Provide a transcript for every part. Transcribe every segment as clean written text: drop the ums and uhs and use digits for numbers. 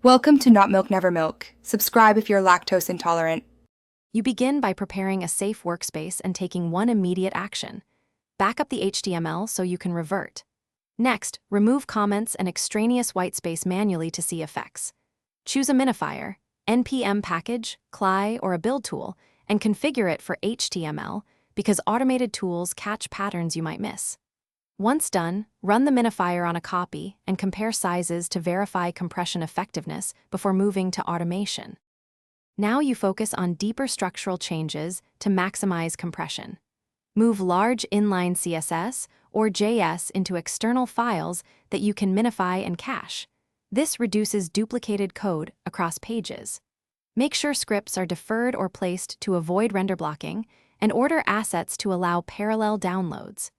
Welcome to Not Milk Never Milk. Subscribe if you're lactose intolerant. You begin by preparing a safe workspace and taking one immediate action. Back up the HTML so you can revert. Next, remove comments and extraneous whitespace manually to see effects. Choose a minifier, npm package, CLI, or a build tool, and configure it for HTML because automated tools catch patterns you might miss. Once done, run the minifier on a copy and compare sizes to verify compression effectiveness before moving to automation. Now you focus on deeper structural changes to maximize compression. Move large inline CSS or JS into external files that you can minify and cache. This reduces duplicated code across pages. Make sure scripts are deferred or placed to avoid render blocking, and order assets to allow parallel downloads.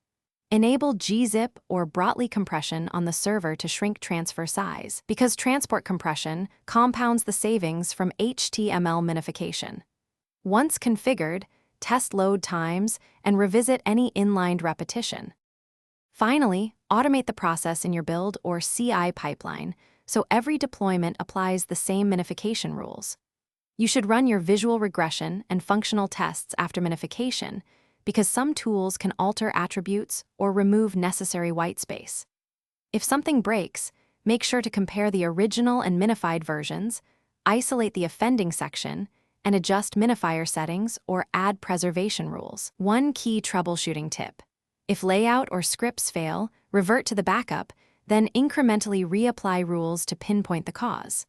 Enable gzip or Brotli compression on the server to shrink transfer size, because transport compression compounds the savings from HTML minification. Once configured, test load times and revisit any inlined repetition. Finally, automate the process in your build or CI pipeline so every deployment applies the same minification rules. You should run your visual regression and functional tests after minification, because some tools can alter attributes or remove necessary whitespace. If something breaks, make sure to compare the original and minified versions, isolate the offending section, and adjust minifier settings or add preservation rules. One key troubleshooting tip: if layout or scripts fail, revert to the backup, then incrementally reapply rules to pinpoint the cause.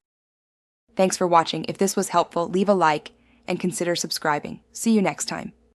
Thanks for watching. If this was helpful, leave a like and consider subscribing. See you next time.